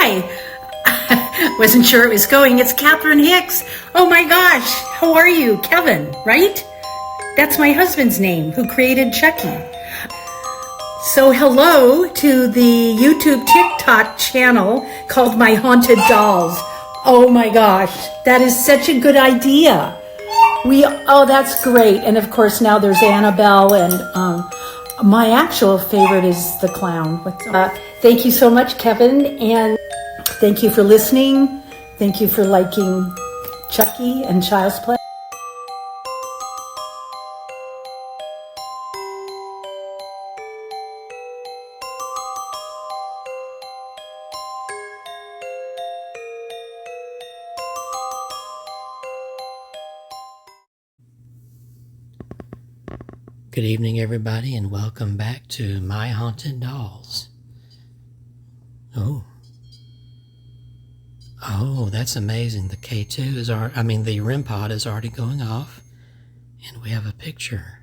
Hi. Wasn't sure it was going. It's Catherine Hicks. Oh my gosh. How are you? Kevin, right? That's my husband's name, who created Chucky. So hello to the YouTube TikTok channel called My Haunted Dolls. Oh my gosh, that is such a good idea. That's great. And of course now there's Annabelle, and my actual favorite is the clown. Thank you so much, Kevin, and thank you for listening. Thank you for liking Chucky and Child's Play. Good evening, everybody, and welcome back to My Haunted Dolls. Oh, that's amazing. The K2 is the REM pod is already going off, and we have a picture.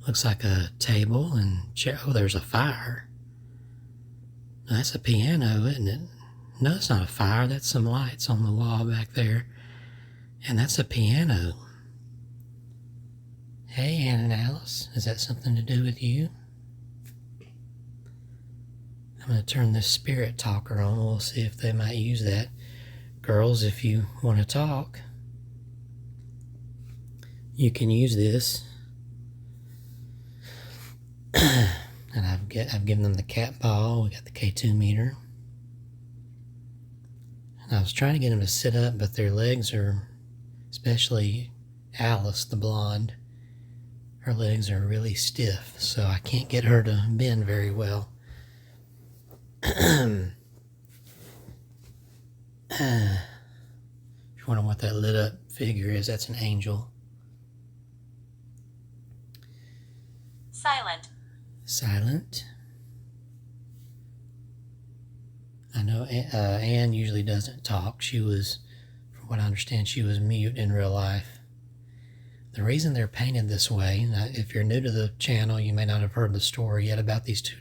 Looks like a table and chair. Oh, there's a fire. That's a piano, isn't it? No, it's not a fire. That's some lights on the wall back there, and that's a piano. Hey, Ann and Alice, is that something to do with you? I'm going to turn this spirit talker on. We'll see if they might use that. Girls, if you want to talk, you can use this. And I've given them the cat ball. We got the K2 meter. And I was trying to get them to sit up, but their legs are, especially Alice, the blonde, her legs are really stiff, so I can't get her to bend very well. If you wonder what that lit up figure is, that's an angel. Silent. I know Anne usually doesn't talk. She was, from what I understand, she was mute in real life. The reason they're painted this way, if you're new to the channel, you may not have heard the story yet about these two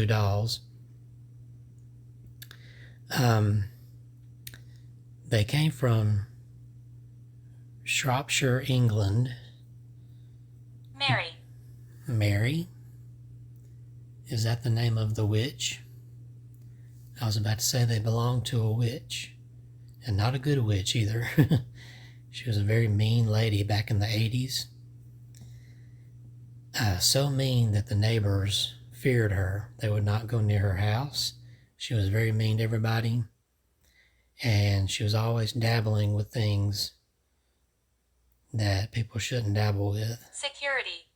dolls. They came from Shropshire, England. Mary? Is that the name of the witch? I was about to say they belonged to a witch, and not a good witch either. She was a very mean lady back in the 80s. So mean that the neighbors feared her. They would not go near her house. She was very mean to everybody. And she was always dabbling with things that people shouldn't dabble with. Security?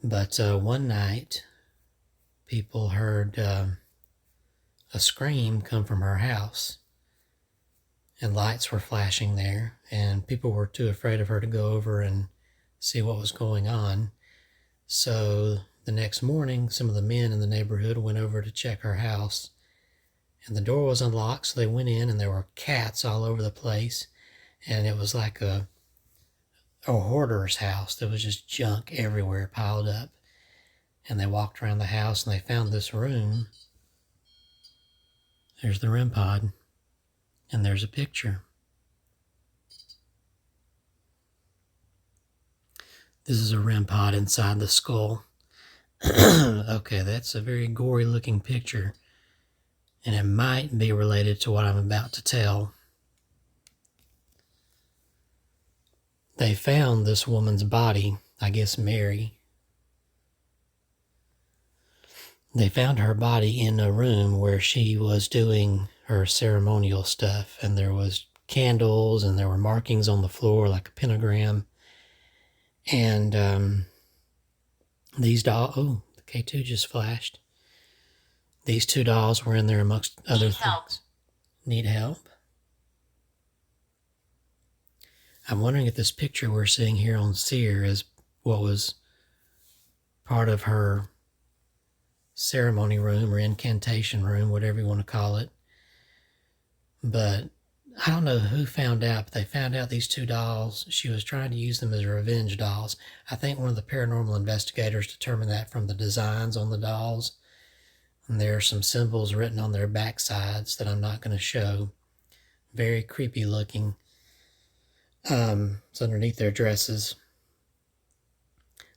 But one night, people heard a scream come from her house, and lights were flashing there, and people were too afraid of her to go over and see what was going on. So the next morning, some of the men in the neighborhood went over to check her house, and the door was unlocked, so they went in, and there were cats all over the place, and it was like a hoarder's house. There was just junk everywhere piled up. And they walked around the house and they found this room. There's the REM pod. And there's a picture. This is a REM pod inside the skull. Okay, that's a very gory looking picture. And it might be related to what I'm about to tell. They found this woman's body, I guess Mary. They found her body in a room where she was doing her ceremonial stuff, and there was candles and there were markings on the floor like a pentagram. And these dolls, the K2 just flashed. These two dolls were in there amongst other things. Need help? I'm wondering if this picture we're seeing here on Seer is what was part of her ceremony room or incantation room, whatever you want to call it. But I don't know who found out, but they found out these two dolls. She was trying to use them as revenge dolls. I think one of the paranormal investigators determined that from the designs on the dolls. And there are some symbols written on their backsides that I'm not going to show. Very creepy looking. It's underneath their dresses.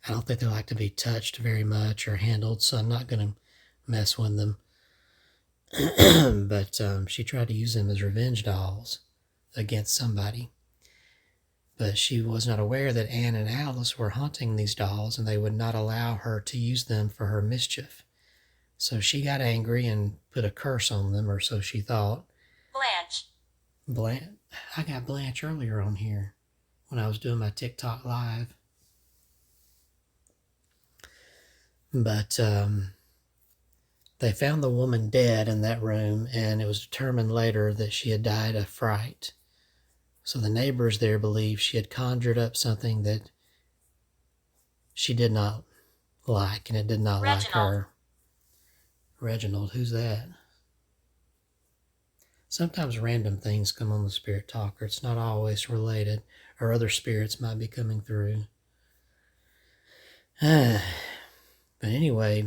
I don't think they like to be touched very much or handled, so I'm not going to mess with them. But she tried to use them as revenge dolls against somebody. But she was not aware that Anne and Alice were haunting these dolls, and they would not allow her to use them for her mischief. So she got angry and put a curse on them, or so she thought. Blanche. I got Blanche earlier on here when I was doing my TikTok live. But they found the woman dead in that room, and it was determined later that she had died of fright. So the neighbors there believed she had conjured up something that she did not like, and it did not like her. Reginald, who's that? Sometimes random things come on the Spirit Talker. It's not always related, or other spirits might be coming through. But anyway,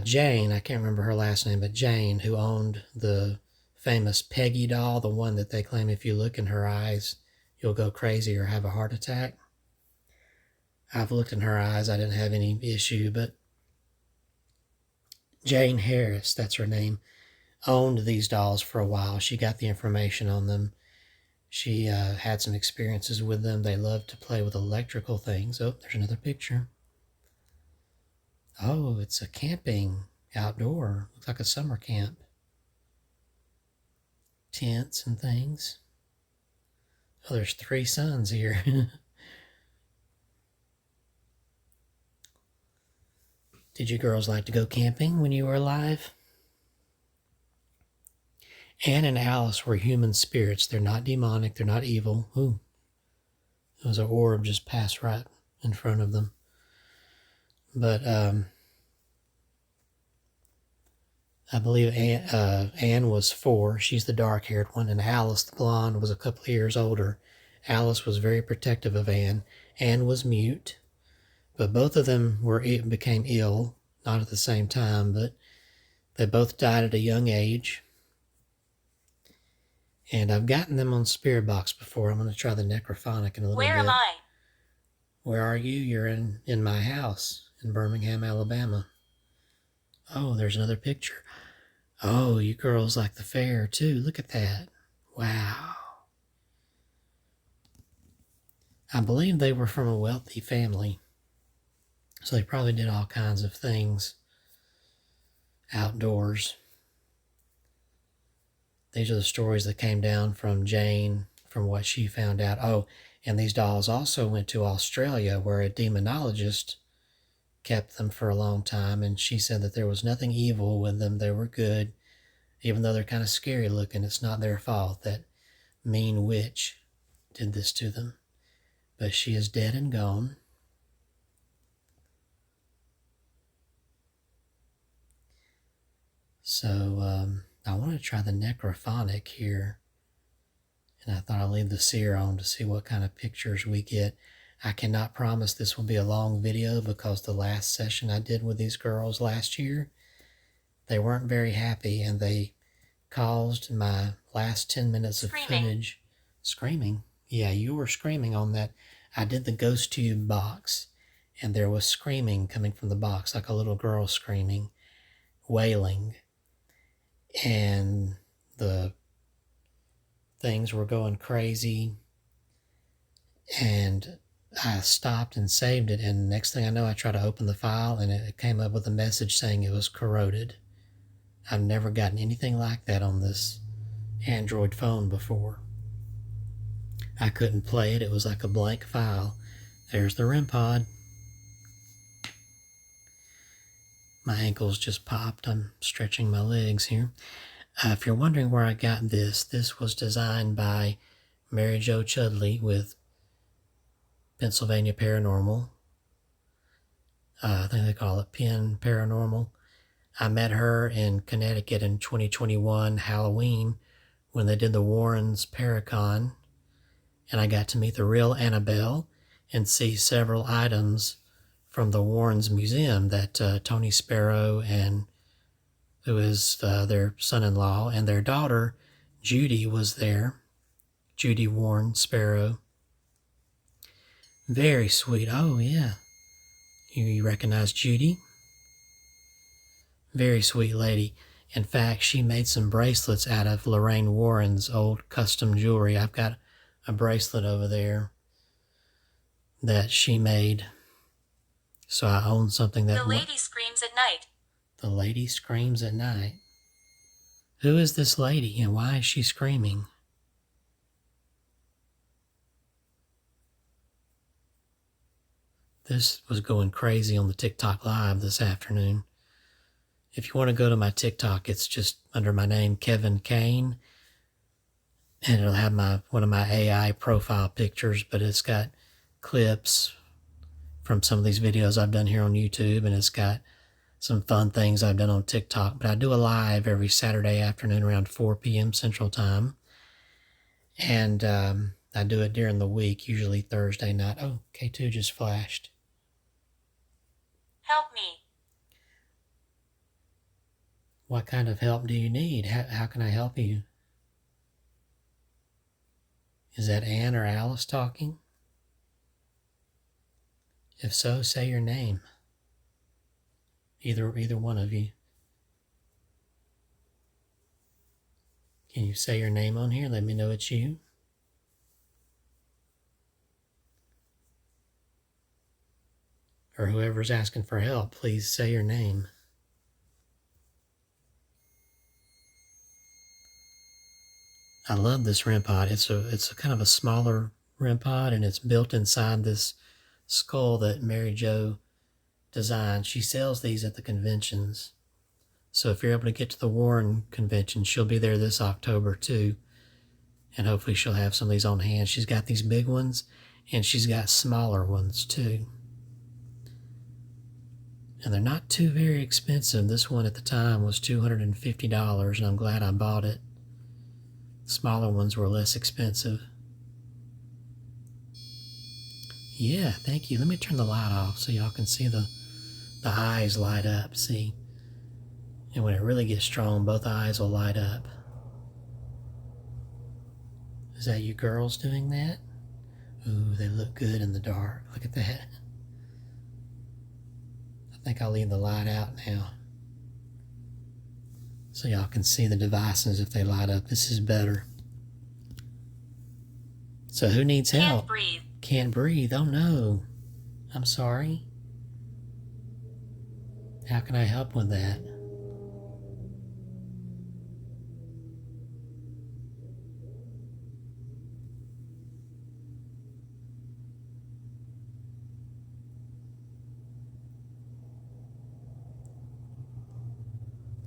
Jane, I can't remember her last name, but Jane, who owned the famous Peggy doll, the one that they claim if you look in her eyes, you'll go crazy or have a heart attack. I've looked in her eyes. I didn't have any issue, but Jane Harris, that's her name, owned these dolls for a while. She got the information on them. She had some experiences with them. They loved to play with electrical things. Oh, there's another picture. Oh, it's a camping outdoor. Looks like a summer camp. Tents and things. Oh, there's 3 suns here. Did you girls like to go camping when you were alive? Anne and Alice were human spirits. They're not demonic. They're not evil. Ooh. There was an orb just passed right in front of them. But I believe Anne was 4. She's the dark-haired one. And Alice, the blonde, was a couple of years older. Alice was very protective of Anne. Anne was mute. But both of them became ill. Not at the same time, but they both died at a young age. And I've gotten them on Spirit Box before. I'm going to try the necrophonic in a little bit. Where am I? Where are you? You're in my house in Birmingham, Alabama. Oh, there's another picture. Oh, you girls like the fair too. Look at that. Wow. I believe they were from a wealthy family. So they probably did all kinds of things outdoors. These are the stories that came down from Jane, from what she found out. Oh, and these dolls also went to Australia, where a demonologist kept them for a long time, and she said that there was nothing evil with them. They were good. Even though they're kind of scary looking, it's not their fault. That mean witch did this to them. But she is dead and gone. So I want to try the necrophonic here. And I thought I'd leave the seer on to see what kind of pictures we get. I cannot promise this will be a long video because the last session I did with these girls last year, they weren't very happy, and they caused my last 10 minutes of footage screaming. Yeah, you were screaming on that. I did the ghost tube box, and there was screaming coming from the box, like a little girl screaming, wailing. And the things were going crazy, and I stopped and saved it, and next thing I know, I tried to open the file, and it came up with a message saying it was corroded. I've never gotten anything like that on this Android phone before. I couldn't play it. It was like a blank file. There's the REM pod. My ankles just popped. I'm stretching my legs here. If you're wondering where I got this was designed by Mary Jo Chudley with Pennsylvania Paranormal. I think they call it Penn Paranormal. I met her in Connecticut in 2021 Halloween when they did the Warrens Paracon, and I got to meet the real Annabelle and see several items from the Warrens Museum that Tony Sparrow, and who is their son-in-law, and their daughter Judy was there. Judy Warren Sparrow. Very sweet. Oh yeah, you recognize Judy? Very sweet lady. In fact, she made some bracelets out of Lorraine Warren's old custom jewelry. I've got a bracelet over there that she made. So I own something that... The lady screams at night. The lady screams at night. Who is this lady and why is she screaming? This was going crazy on the TikTok Live this afternoon. If you want to go to my TikTok, it's just under my name, Kevin Kane. And it'll have one of my AI profile pictures, but it's got clips from some of these videos I've done here on YouTube, and it's got some fun things I've done on TikTok. But I do a live every Saturday afternoon around 4 p.m. Central Time. And I do it during the week, usually Thursday night. Oh, K2 just flashed. Help me. What kind of help do you need? How can I help you? Is that Ann or Alice talking? If so, say your name. Either one of you. Can you say your name on here? Let me know it's you. Or whoever's asking for help, please say your name. I love this REM pod. It's a kind of a smaller REM pod, and it's built inside this skull that Mary Jo designed. She sells these at the conventions. So if you're able to get to the Warren convention, she'll be there this October too. And hopefully she'll have some of these on hand. She's got these big ones, and she's got smaller ones too. And they're not too very expensive. This one at the time was $250, and I'm glad I bought it. Smaller ones were less expensive. Yeah, thank you. Let me turn the light off so y'all can see the eyes light up, see? And when it really gets strong, both eyes will light up. Is that you girls doing that? Ooh, they look good in the dark. Look at that. I think I'll leave the light out now, so y'all can see the devices if they light up. This is better. So who needs help? Can't breathe. Can't breathe. Oh no. I'm sorry. How can I help with that?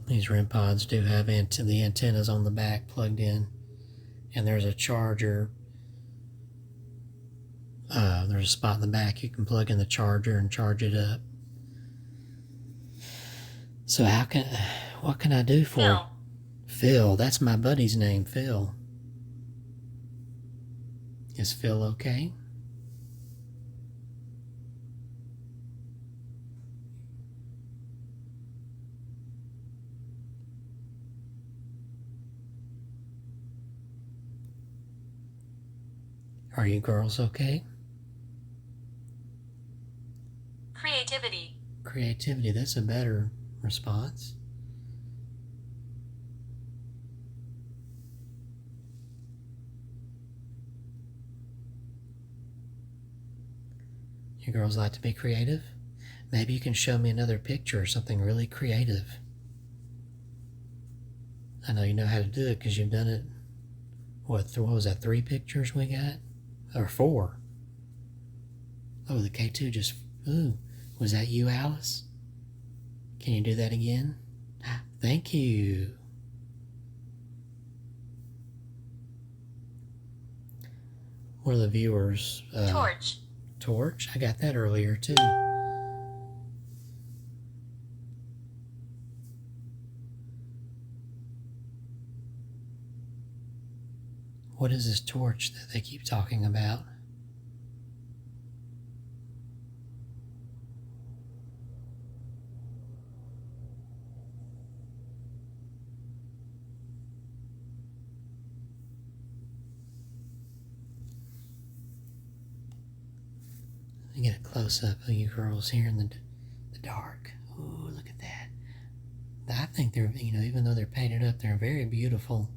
These REM pods do have the antennas on the back plugged in, and there's a charger. There's a spot in the back you can plug in the charger and charge it up. So what can I do for Phil. Phil? That's my buddy's name, Phil. Is Phil okay? Are you girls okay? Creativity. Creativity, that's a better response. You girls like to be creative? Maybe you can show me another picture or something really creative. I know you know how to do it because you've done it. What was that, 3 pictures we got? Or 4? Oh, the K2 just... Ooh, was that you, Alice? Can you do that again? Thank you. What are the viewers? Torch. Torch? I got that earlier too. What is this torch that they keep talking about? Let me get a close-up of you girls here in the dark. Ooh, look at that. I think they're, even though they're painted up, they're very beautiful.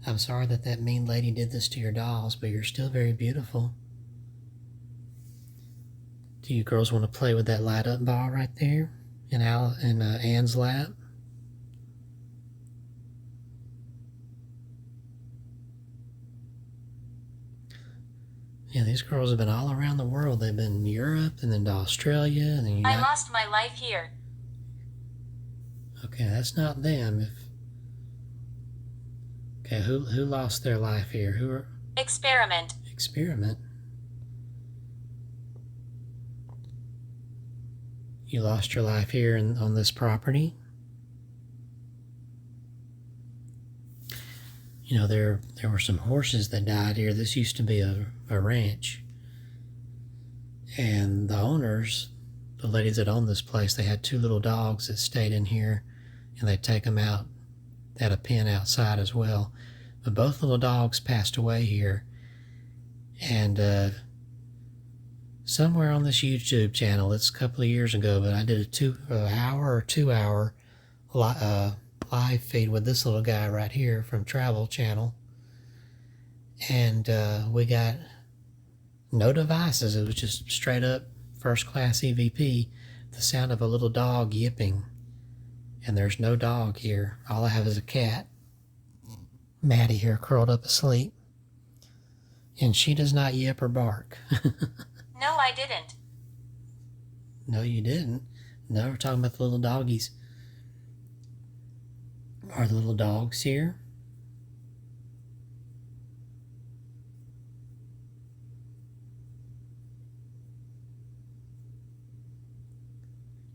I'm sorry that mean lady did this to your dolls, but you're still very beautiful. Do you girls want to play with that light-up ball right there in Anne's lap? Yeah, these girls have been all around the world. They've been in Europe and then to Australia and then I lost my life here. Okay, that's not them. Okay, who lost their life here? Who are... Experiment. Experiment? You lost your life here on this property? There were some horses that died here. This used to be a ranch. And the owners, the ladies that owned this place, they had 2 little dogs that stayed in here, and they'd take them out. They had a pen outside as well. But both little dogs passed away here. And somewhere on this YouTube channel, it's a couple of years ago, but I did a 2-hour live feed with this little guy right here from Travel Channel. And we got no devices. It was just straight up first class EVP, the sound of a little dog yipping. And there's no dog here. All I have is a cat. Maddie here curled up asleep. And she does not yip or bark. No, I didn't. No, you didn't. No, we're talking about the little doggies. Are the little dogs here?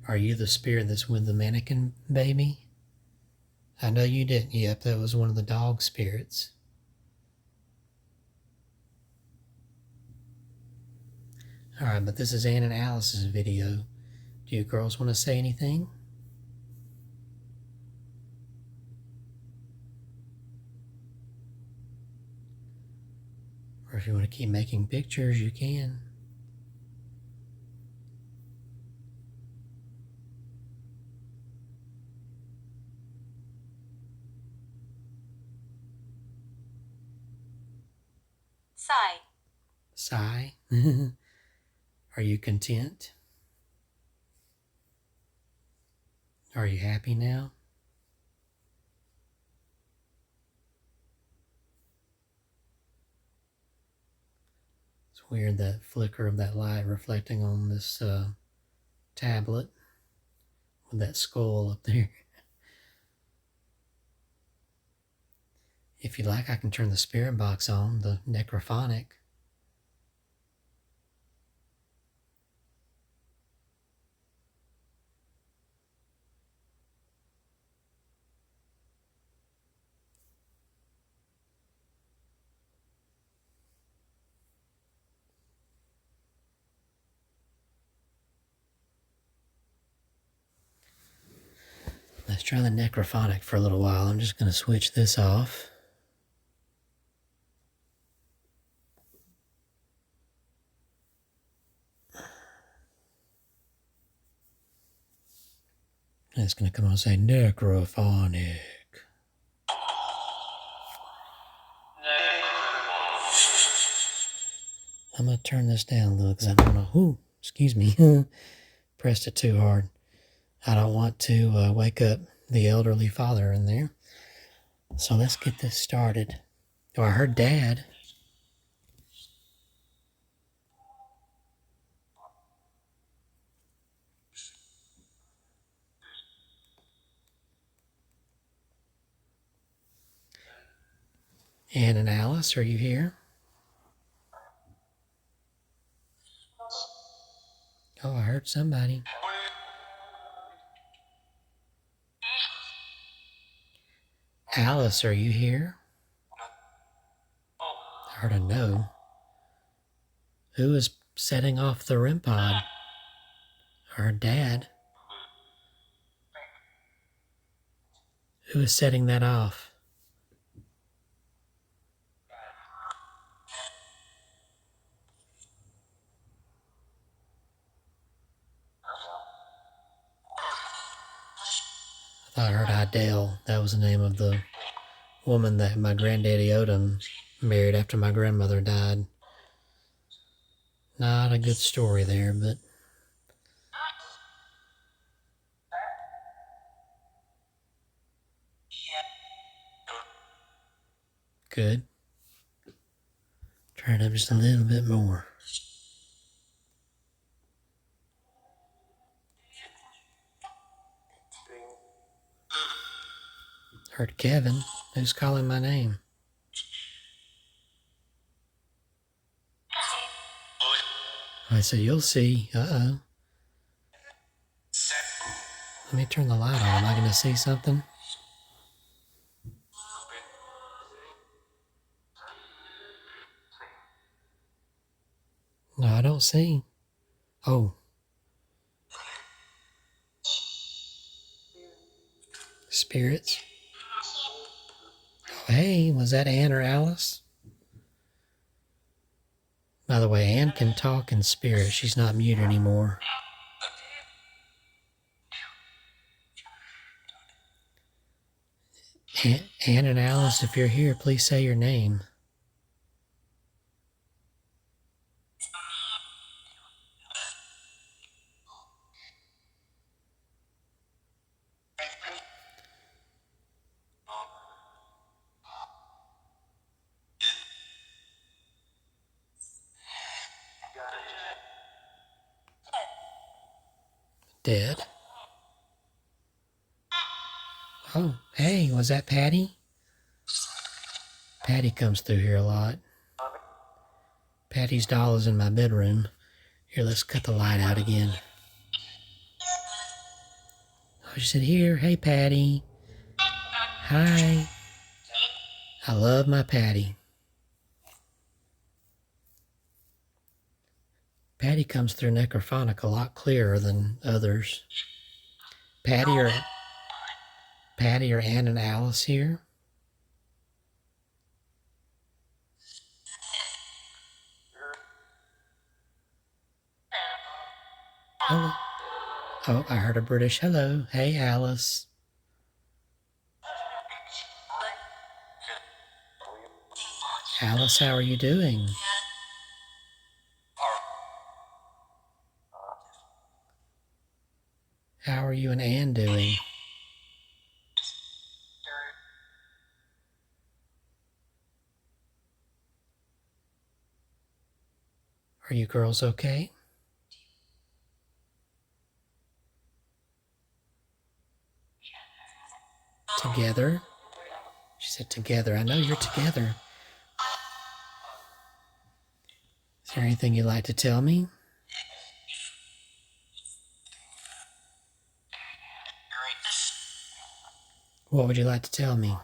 Are you the spirit that's with the mannequin baby? I know you didn't yep, that was one of the dog spirits. Alright, but this is Anne and Alice's video. Do you girls want to say anything? Or if you want to keep making pictures, you can. Sigh. Sigh? Are you content? Are you happy now? It's weird, that flicker of that light reflecting on this tablet with that skull up there. If you like, I can turn the spirit box on, the necrophonic. Let's try the necrophonic for a little while. I'm just going to switch this off. And it's going to come on and say necrophonic. I'm going to turn this down a little because I don't know. Ooh, excuse me. Pressed it too hard. I don't want to wake up the elderly father in there. So let's get this started. Oh, I heard Dad. Anne and Alice, are you here? Oh, I heard somebody. Alice, are you here? heard a no. Who is setting off the REM pod? Her dad. Who is setting that off? I thought I heard Idell. That was the name of the woman that my granddaddy Odom married after my grandmother died. Not a good story there, but good. Turn it up just a little bit more. Heard Kevin. Who's calling my name? I said, you'll see. Uh-oh. Let me turn the light on. Am I going to see something? No, I don't see. Oh. Spirits. Oh, hey, was that Ann or Alice? By the way, Ann can talk in spirit. She's not mute anymore. Ann and Alice, if you're here, please say your name. Dead. Oh, hey, was that Patty? Patty comes through here a lot. Patty's doll is in my bedroom. Here, let's cut the light out again. Oh, she said, here, hey, Patty. Hi. I love my Patty. Patty comes through Necrophonic a lot clearer than others. Patty or Ann and Alice here? Oh, I heard a British hello. Hey, Alice. Alice, how are you doing? How are you and Ann doing? Are you girls okay? Together? She said together. I know you're together. Is there anything you'd like to tell me? What would you like to tell me?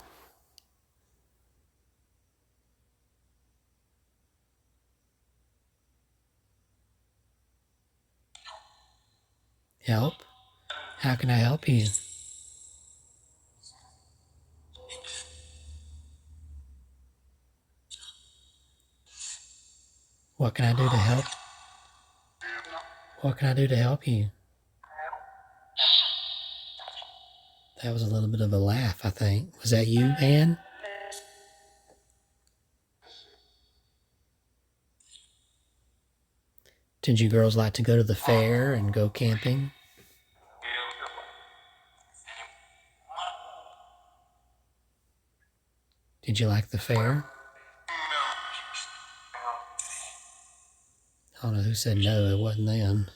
Help? How can I help you? What can I do to help? What can I do to help you? That was a little bit of a laugh, I think. Was that you, Ann? Did you girls like to go to the fair and go camping? Did you like the fair? I don't know who said no, it wasn't them.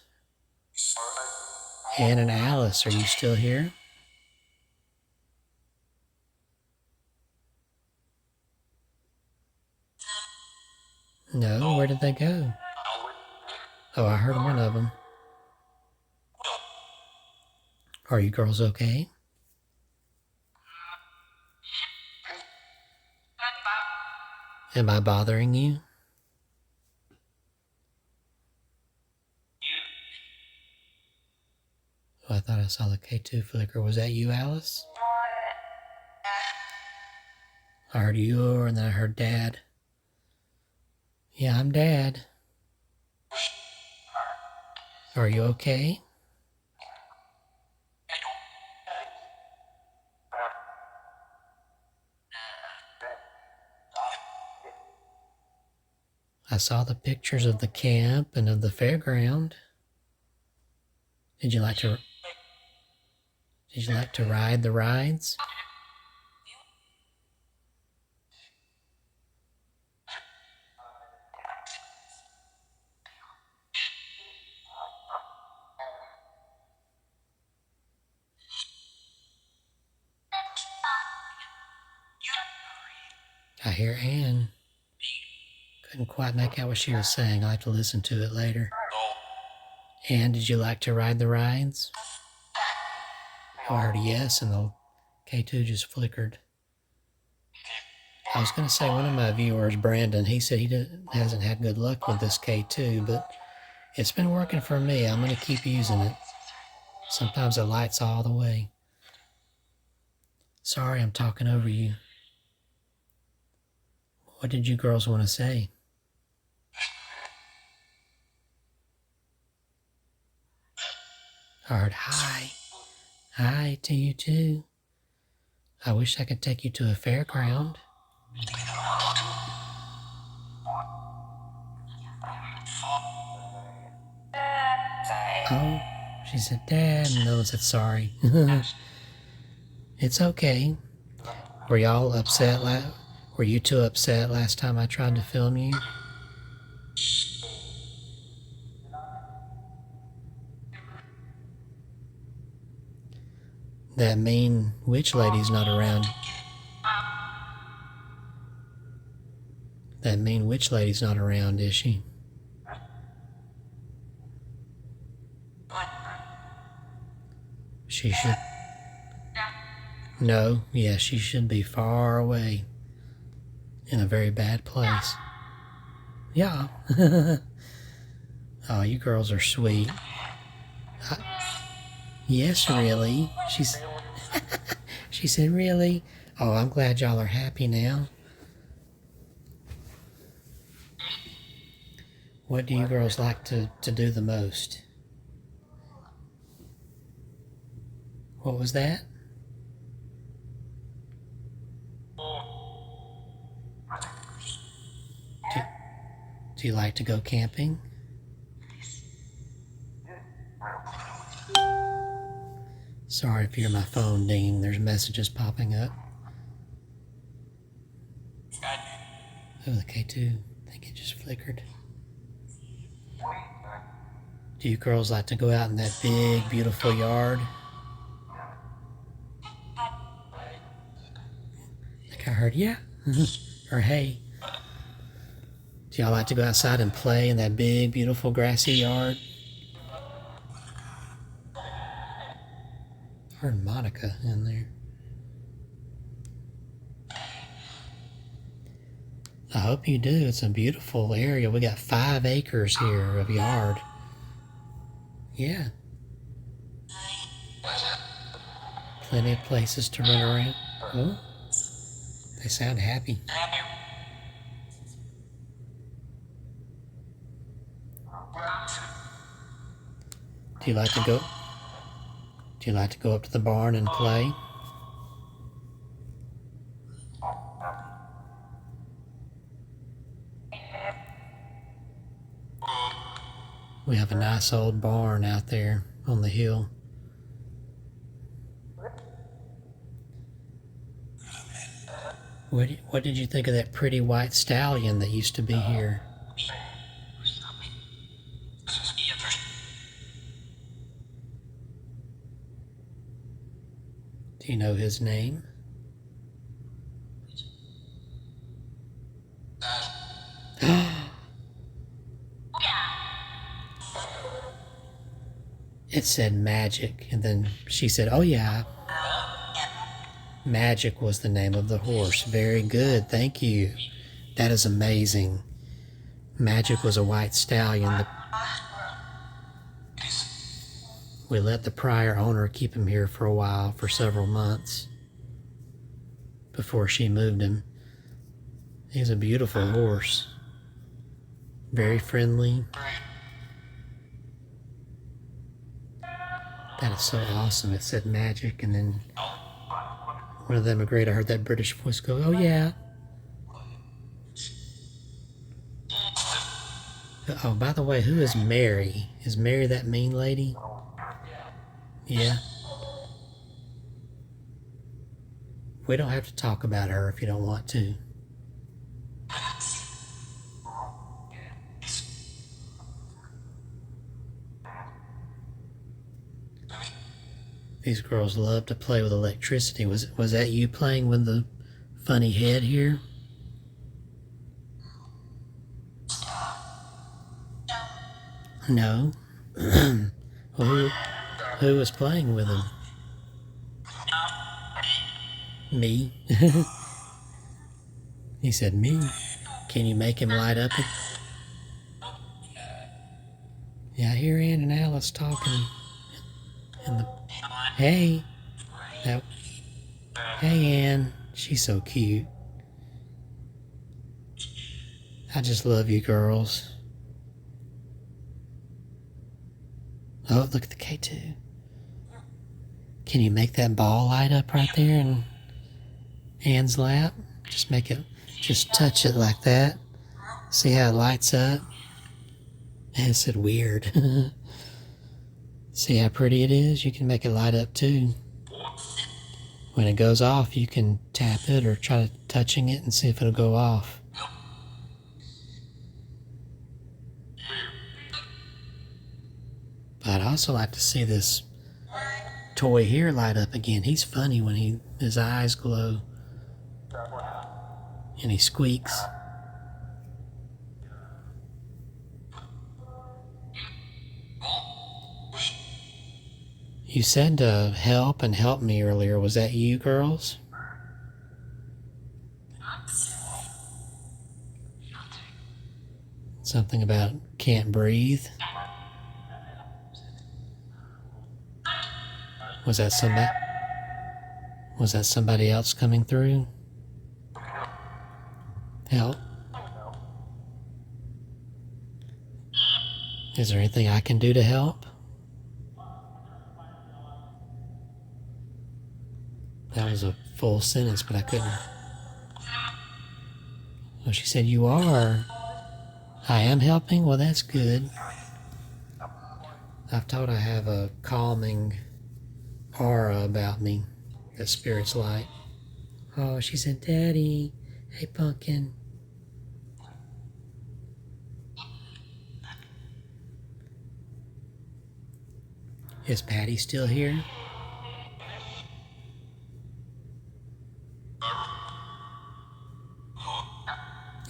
Ann and Alice, are you still here? No, where did they go? Oh, I heard one of them. Are you girls okay? Am I bothering you? Oh, I thought I saw the K2 flicker. Was that you, Alice? I heard you, and then I heard Dad. Yeah, I'm Dad. Are you okay? I saw the pictures of the camp and of the fairground. Did you like to ride the rides? I hear Anne. Couldn't quite make out what she was saying. I'll have to listen to it later. Anne, did you like to ride the rides? Oh, I heard a yes, and the K2 just flickered. I was going to say, one of my viewers, Brandon, he said he hasn't had good luck with this K2, but it's been working for me. I'm going to keep using it. Sometimes it lights all the way. Sorry, I'm talking over you. What did you girls want to say? I heard hi. Hi to you too. I wish I could take you to a fairground. Oh, she said Dad, and no one said sorry. It's okay. Were y'all upset? Were you two upset last time I tried to film you? That mean witch lady's not around. That mean witch lady's not around, is she? She should... No, yeah, she should be far away. In a very bad place. Yeah. Oh, you girls are sweet. Yes, really. She said, really? Oh, I'm glad y'all are happy now. What do you girls like to do the most? What was that? Do you like to go camping? Sorry if you hear my phone dinging. There's messages popping up. Oh, the K2. I think it just flickered. Do you girls like to go out in that big, beautiful yard? I think I heard yeah. Or hey. Do y'all like to go outside and play in that big, beautiful, grassy yard? I heard Monica in there. I hope you do. It's a beautiful area. We got 5 acres here of yard. Yeah. Plenty of places to run around. Oh, they sound happy. Do you like to go up to the barn and play? We have a nice old barn out there on the hill. What did you think of that pretty white stallion that used to be here? Do you know his name? It said Magic, and then she said, oh yeah. Magic was the name of the horse. Very good, thank you. That is amazing. Magic was a white stallion. We let the prior owner keep him here for a while, for several months, before she moved him. He's a beautiful horse. Very friendly. That is so awesome. It said magic, and then one of them agreed. I heard that British voice go, "Oh yeah." Oh, by the way, who is Mary? Is Mary that mean lady? Yeah. We don't have to talk about her if you don't want to. These girls love to play with electricity. Was that you playing with the funny head here? No. Well, who was playing with him? Me. He said, me. Can you make him light up? Yeah, I hear Ann and Alice talking. Hey. Hey, Ann. She's so cute. I just love you girls. Oh, look at the K2. Can you make that ball light up right there in Ann's lap? Just touch it like that. See how it lights up? And it said weird. See how pretty it is? You can make it light up too. When it goes off, you can tap it or try touching it and see if it'll go off. But I'd also like to see this toy here light up again. He's funny when his eyes glow and he squeaks. You said help and help me earlier. Was that you girls? Something about can't breathe. Was that somebody else coming through? Help. Is there anything I can do to help? That was a full sentence, but I couldn't. Oh, she said, you are. I am helping? Well, that's good. I've taught I have a calming aura about me that spirits like. Oh, she said, Daddy. Hey, Pumpkin. Is Patty still here?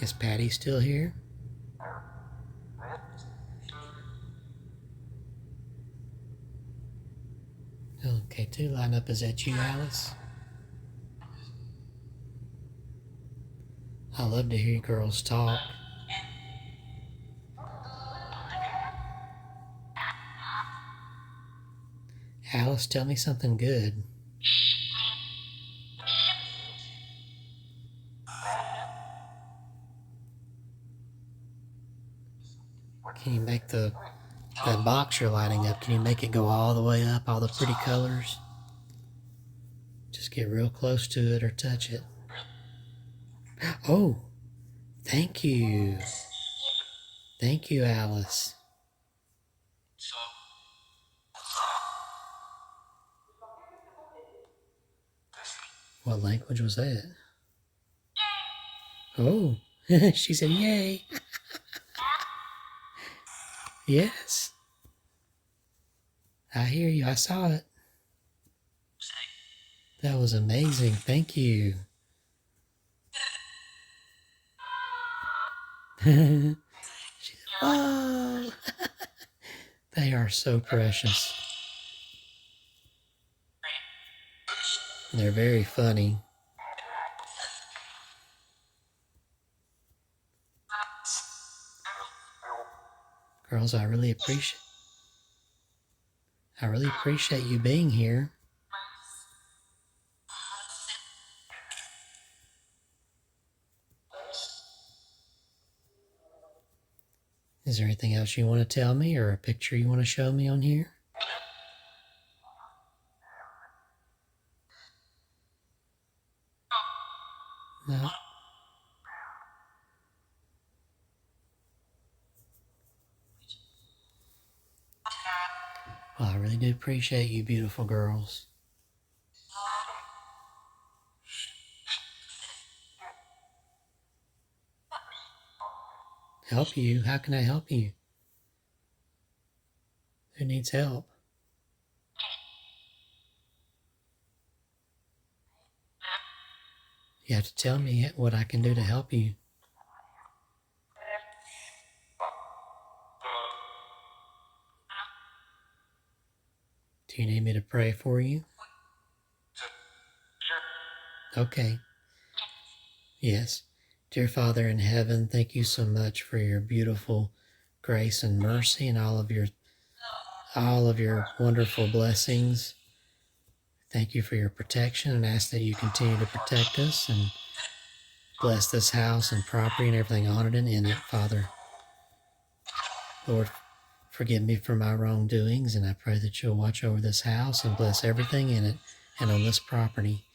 Is Patty still here? Okay, two line up. Is that you, Alice? I love to hear you girls talk. Alice, tell me something good. Can you make that box you're lighting up, can you make it go all the way up, all the pretty colors? Just get real close to it or touch it. Oh, thank you. Thank you, Alice. What language was that? Oh, she said, yay. Yes. I hear you. I saw it. That was amazing. Thank you. She said, whoa. They are so precious. They're very funny. Girls, I really appreciate you being here. Is there anything else you want to tell me or a picture you want to show me on here? No? Well, I really do appreciate you, beautiful girls. Help you? How can I help you? Who needs help? You have to tell me what I can do to help you. Do you need me to pray for you? Okay. Yes. Dear Father in heaven, thank you so much for your beautiful grace and mercy and all of your wonderful blessings. Thank you for your protection and ask that you continue to protect us and bless this house and property and everything on it and in it, Father. Lord, forgive me for my wrongdoings, and I pray that you'll watch over this house and bless everything in it and on this property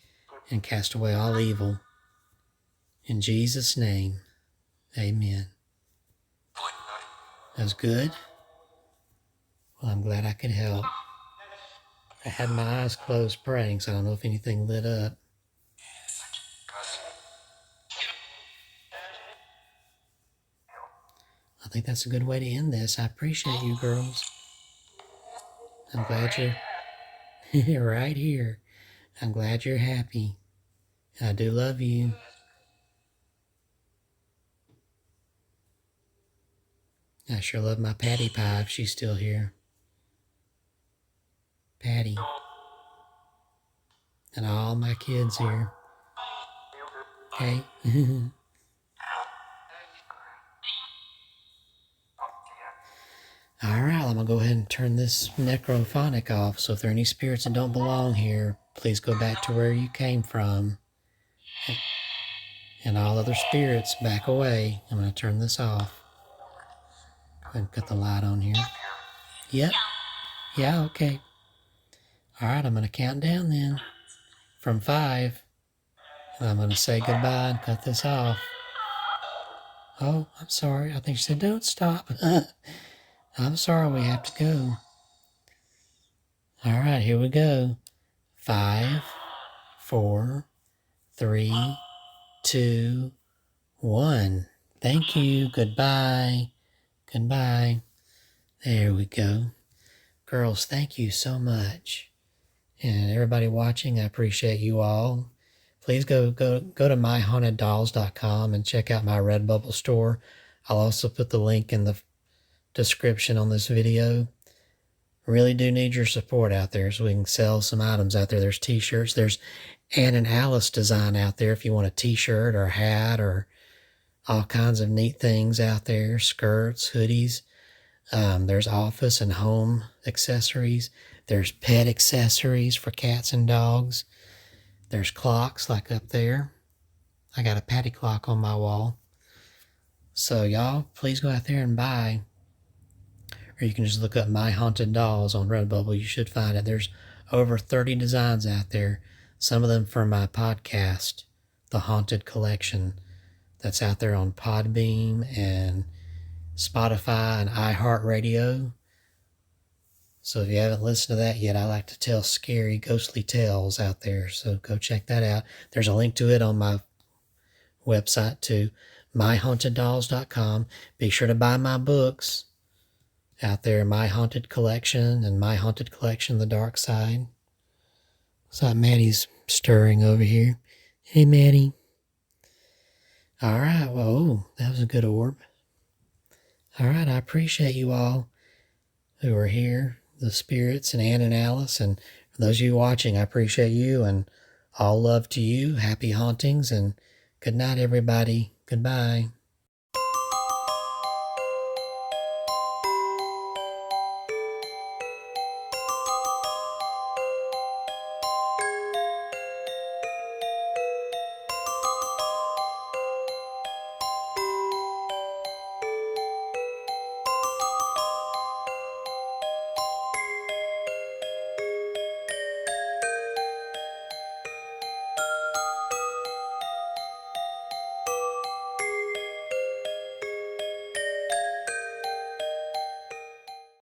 and cast away all evil. In Jesus' name, amen. That was good. Well, I'm glad I could help. I had my eyes closed praying, so I don't know if anything lit up. I think that's a good way to end this. I appreciate you, girls. I'm glad you're right here. I'm glad you're happy. I do love you. I sure love my Patty Pie if she's still here. Patty. And all my kids here. Okay? Alright, I'm going to go ahead and turn this necrophonic off. So if there are any spirits that don't belong here, please go back to where you came from. And all other spirits, back away. I'm going to turn this off. Go ahead and cut the light on here. Yep. Yeah, okay. Alright, I'm going to count down then. From 5. And I'm going to say goodbye and cut this off. Oh, I'm sorry. I think she said, don't stop. I'm sorry, we have to go. Alright, here we go. 5, 4, 3, 2, 1. Thank you. Goodbye. Goodbye. There we go. Girls, thank you so much. And everybody watching, I appreciate you all. Please go to myhauntedDolls.com and check out my Redbubble store. I'll also put the link in the description on this video. Really do need your support out there so we can sell some items out there. There's t-shirts. There's Ann and Alice design out there if you want a t-shirt or a hat or all kinds of neat things out there. Skirts, hoodies. There's office and home accessories. There's pet accessories for cats and dogs. There's clocks like up there. I got a patty clock on my wall. So y'all, please go out there and buy. Or you can just look up My Haunted Dolls on Redbubble. You should find it. There's over 30 designs out there. Some of them from my podcast, The Haunted Collection. That's out there on Podbeam and Spotify and iHeartRadio. So if you haven't listened to that yet, I like to tell scary, ghostly tales out there. So go check that out. There's a link to it on my website too, myhauntedDolls.com. Be sure to buy my books out there, My Haunted Collection and My Haunted Collection, The Dark Side. So Maddie's stirring over here. Hey, Maddie. All right. Well, that was a good orb. All right. I appreciate you all who are here, the spirits and Ann and Alice. And for those of you watching, I appreciate you and all love to you. Happy hauntings and good night, everybody. Goodbye.